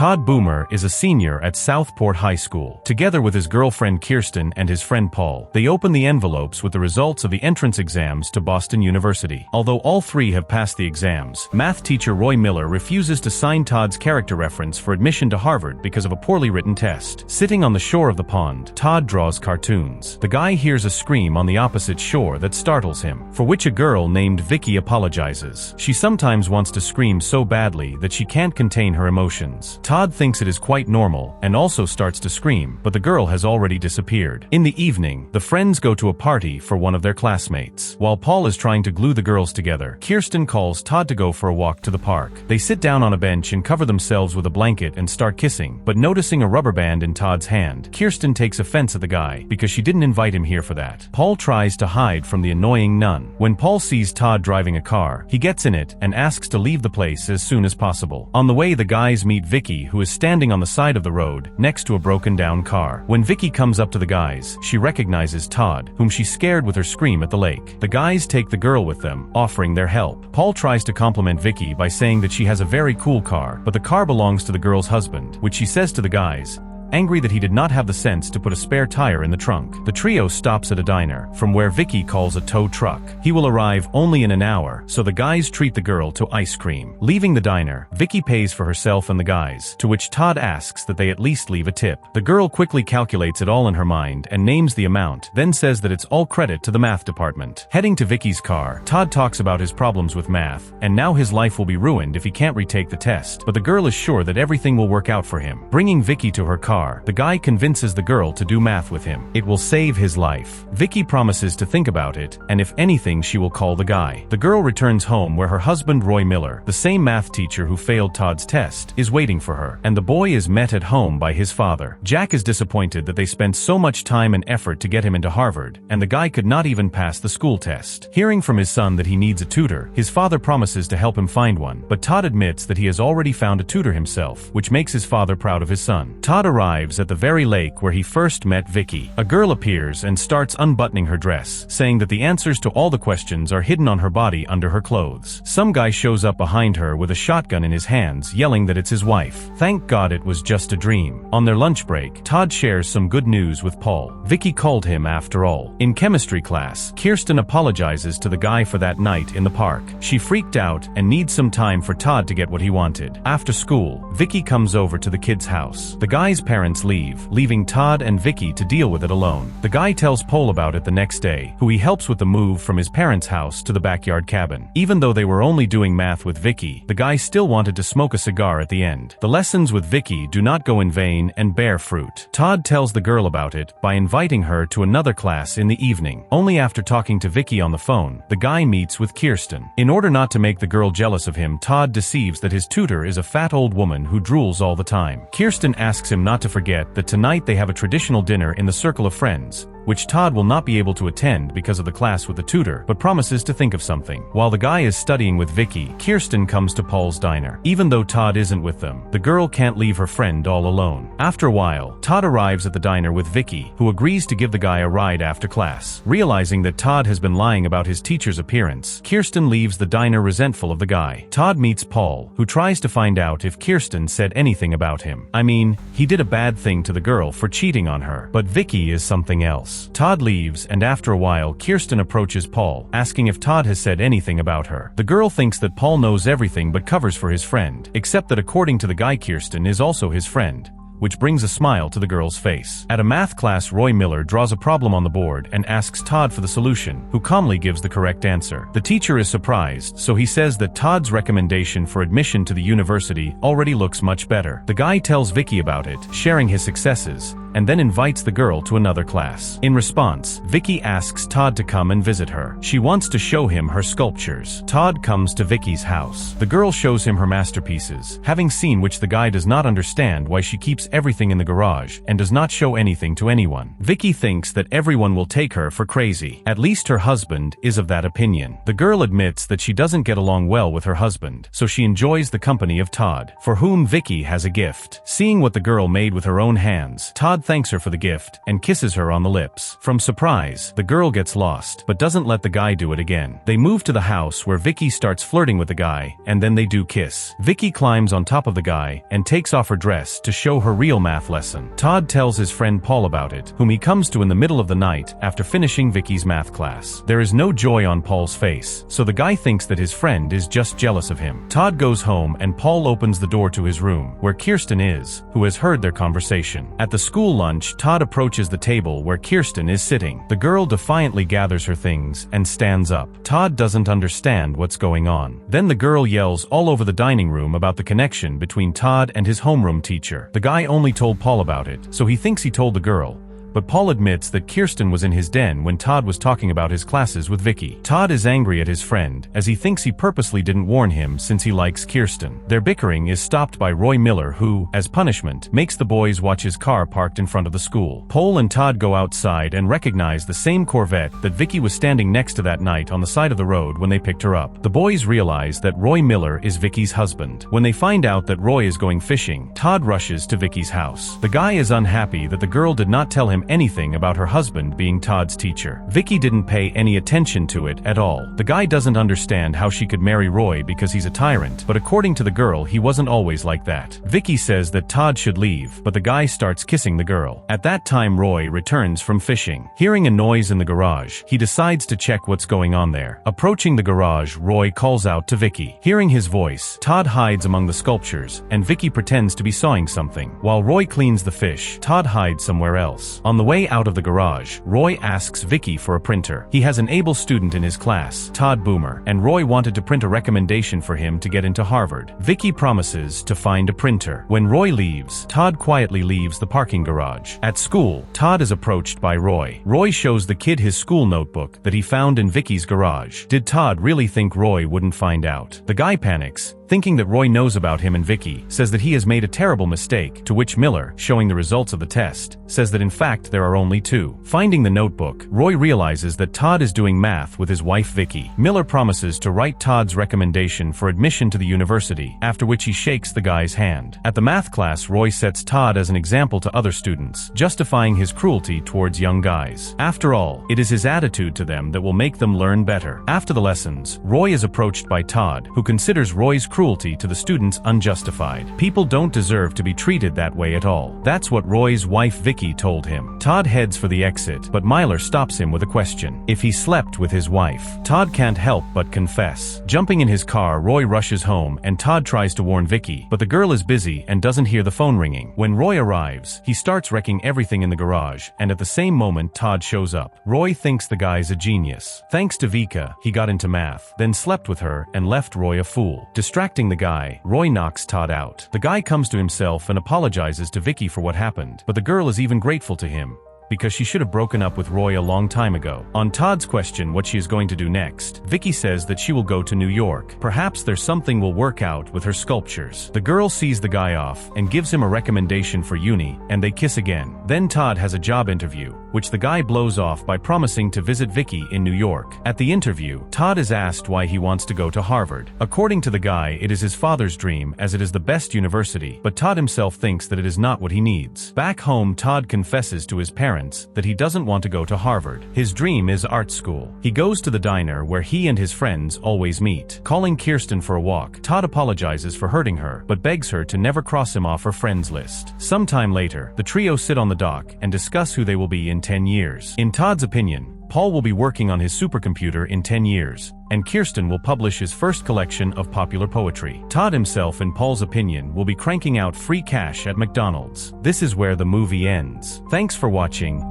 Todd Boomer is a senior at Southport High School. Together with his girlfriend Kirsten and his friend Paul, they open the envelopes with the results of the entrance exams to Boston University. Although all three have passed the exams, math teacher Roy Miller refuses to sign Todd's character reference for admission to Harvard because of a poorly written test. Sitting on the shore of the pond, Todd draws cartoons. The guy hears a scream on the opposite shore that startles him, for which a girl named Vicki apologizes. She sometimes wants to scream so badly that she can't contain her emotions. Todd thinks it is quite normal and also starts to scream, but the girl has already disappeared. In the evening, the friends go to a party for one of their classmates. While Paul is trying to glue the girls together, Kirsten calls Todd to go for a walk to the park. They sit down on a bench and cover themselves with a blanket and start kissing, but noticing a rubber band in Todd's hand, Kirsten takes offense at the guy because she didn't invite him here for that. Paul tries to hide from the annoying nun. When Paul sees Todd driving a car, he gets in it and asks to leave the place as soon as possible. On the way, the guys meet Vicki, who is standing on the side of the road next to a broken down car. When Vicki comes up to the guys, she recognizes Todd, whom she scared with her scream at the lake. The guys take the girl with them, offering their help. Paul tries to compliment Vicki by saying that she has a very cool car, but the car belongs to the girl's husband, which she says to the guys, angry that he did not have the sense to put a spare tire in the trunk. The trio stops at a diner, from where Vicki calls a tow truck. He will arrive only in an hour, so the guys treat the girl to ice cream. Leaving the diner, Vicki pays for herself and the guys, to which Todd asks that they at least leave a tip. The girl quickly calculates it all in her mind and names the amount, then says that it's all credit to the math department. Heading to Vicki's car, Todd talks about his problems with math, and now his life will be ruined if he can't retake the test, but the girl is sure that everything will work out for him. Bringing Vicki to her car, the guy convinces the girl to do math with him. It will save his life. Vicki promises to think about it, and if anything she will call the guy. The girl returns home where her husband Roy Miller, the same math teacher who failed Todd's test, is waiting for her, and the boy is met at home by his father. Jack is disappointed that they spent so much time and effort to get him into Harvard, and the guy could not even pass the school test. Hearing from his son that he needs a tutor, his father promises to help him find one, but Todd admits that he has already found a tutor himself, which makes his father proud of his son. Todd arrives at the very lake where he first met Vicki. A girl appears and starts unbuttoning her dress, saying that the answers to all the questions are hidden on her body under her clothes. Some guy shows up behind her with a shotgun in his hands, yelling that it's his wife. Thank God it was just a dream. On their lunch break, Todd shares some good news with Paul. Vicki called him after all. In chemistry class, Kirsten apologizes to the guy for that night in the park. She freaked out and needs some time for Todd to get what he wanted. After school, Vicki comes over to the kid's house. The guy's parents leave, leaving Todd and Vicki to deal with it alone. The guy tells Paul about it the next day, who he helps with the move from his parents' house to the backyard cabin. Even though they were only doing math with Vicki, the guy still wanted to smoke a cigar at the end. The lessons with Vicki do not go in vain and bear fruit. Todd tells the girl about it by inviting her to another class in the evening. Only after talking to Vicki on the phone, the guy meets with Kirsten. In order not to make the girl jealous of him, Todd deceives that his tutor is a fat old woman who drools all the time. Kirsten asks him not to forget that tonight they have a traditional dinner in the circle of friends, which Todd will not be able to attend because of the class with the tutor, but promises to think of something. While the guy is studying with Vicki, Kirsten comes to Paul's diner. Even though Todd isn't with them, the girl can't leave her friend all alone. After a while, Todd arrives at the diner with Vicki, who agrees to give the guy a ride after class. Realizing that Todd has been lying about his teacher's appearance, Kirsten leaves the diner resentful of the guy. Todd meets Paul, who tries to find out if Kirsten said anything about him. I mean, he did a bad thing to the girl for cheating on her, but Vicki is something else. Todd leaves, and after a while Kirsten approaches Paul, asking if Todd has said anything about her. The girl thinks that Paul knows everything but covers for his friend, except that according to the guy Kirsten is also his friend, which brings a smile to the girl's face. At a math class, Roy Miller draws a problem on the board and asks Todd for the solution, who calmly gives the correct answer. The teacher is surprised, so he says that Todd's recommendation for admission to the university already looks much better. The guy tells Vicki about it, sharing his successes, and then invites the girl to another class. In response, Vicki asks Todd to come and visit her. She wants to show him her sculptures. Todd comes to Vicki's house. The girl shows him her masterpieces, having seen which the guy does not understand why she keeps everything in the garage and does not show anything to anyone. Vicki thinks that everyone will take her for crazy. At least her husband is of that opinion. The girl admits that she doesn't get along well with her husband, so she enjoys the company of Todd, for whom Vicki has a gift. Seeing what the girl made with her own hands, Todd Todd thanks her for the gift and kisses her on the lips. From surprise, the girl gets lost, but doesn't let the guy do it again. They move to the house where Vicki starts flirting with the guy, and then they do kiss. Vicki climbs on top of the guy and takes off her dress to show her real math lesson. Todd tells his friend Paul about it, whom he comes to in the middle of the night after finishing Vicki's math class. There is no joy on Paul's face, so the guy thinks that his friend is just jealous of him. Todd goes home and Paul opens the door to his room, where Kirsten is, who has heard their conversation. At the school lunch, Todd approaches the table where Kirsten is sitting. The girl defiantly gathers her things and stands up. Todd doesn't understand what's going on. Then the girl yells all over the dining room about the connection between Todd and his homeroom teacher. The guy only told Paul about it, so he thinks he told the girl. But Paul admits that Kirsten was in his den when Todd was talking about his classes with Vicki. Todd is angry at his friend, as he thinks he purposely didn't warn him since he likes Kirsten. Their bickering is stopped by Roy Miller, who, as punishment, makes the boys watch his car parked in front of the school. Paul and Todd go outside and recognize the same Corvette that Vicki was standing next to that night on the side of the road when they picked her up. The boys realize that Roy Miller is Vicki's husband. When they find out that Roy is going fishing, Todd rushes to Vicki's house. The guy is unhappy that the girl did not tell him anything about her husband being Todd's teacher. Vicki didn't pay any attention to it at all. The guy doesn't understand how she could marry Roy because he's a tyrant, but according to the girl, he wasn't always like that. Vicki says that Todd should leave, but the guy starts kissing the girl. At that time, Roy returns from fishing. Hearing a noise in the garage, he decides to check what's going on there. Approaching the garage, Roy calls out to Vicki. Hearing his voice, Todd hides among the sculptures, and Vicki pretends to be sawing something. While Roy cleans the fish, Todd hides somewhere else. On the way out of the garage, Roy asks Vicki for a printer. He has an able student in his class, Todd Boomer, and Roy wanted to print a recommendation for him to get into Harvard. Vicki promises to find a printer. When Roy leaves, Todd quietly leaves the parking garage. At school, Todd is approached by Roy. Roy shows the kid his school notebook that he found in Vicki's garage. Did Todd really think Roy wouldn't find out? The guy panics, thinking that Roy knows about him, and Vicki says that he has made a terrible mistake, to which Miller, showing the results of the test, says that in fact there are only two. Finding the notebook, Roy realizes that Todd is doing math with his wife Vicki. Miller promises to write Todd's recommendation for admission to the university, after which he shakes the guy's hand. At the math class, Roy sets Todd as an example to other students, justifying his cruelty towards young guys. After all, it is his attitude to them that will make them learn better. After the lessons, Roy is approached by Todd, who considers Roy's cruelty to the students unjustified. People don't deserve to be treated that way at all. That's what Roy's wife Vicki told him. Todd heads for the exit, but Miller stops him with a question. If he slept with his wife, Todd can't help but confess. Jumping in his car, Roy rushes home and Todd tries to warn Vicki, but the girl is busy and doesn't hear the phone ringing. When Roy arrives, he starts wrecking everything in the garage, and at the same moment Todd shows up. Roy thinks the guy's a genius. Thanks to Vicki, he got into math, then slept with her and left Roy a fool. Distracting the guy, Roy knocks Todd out. The guy comes to himself and apologizes to Vicki for what happened, but the girl is even grateful to him, because she should have broken up with Roy a long time ago. On Todd's question what she is going to do next, Vicki says that she will go to New York. Perhaps there's something will work out with her sculptures. The girl sees the guy off and gives him a recommendation for uni, and they kiss again. Then Todd has a job interview, which the guy blows off by promising to visit Vicki in New York. At the interview, Todd is asked why he wants to go to Harvard. According to the guy, it is his father's dream, as it is the best university, but Todd himself thinks that it is not what he needs. Back home, Todd confesses to his parents that he doesn't want to go to Harvard. His dream is art school. He goes to the diner where he and his friends always meet. Calling Kirsten for a walk, Todd apologizes for hurting her, but begs her to never cross him off her friends list. Sometime later, the trio sit on the dock and discuss who they will be in 10 years. In Todd's opinion, Paul will be working on his supercomputer in 10 years, and Kirsten will publish his first collection of popular poetry. Todd himself, in Paul's opinion, will be cranking out free cash at McDonald's. This is where the movie ends. Thanks for watching.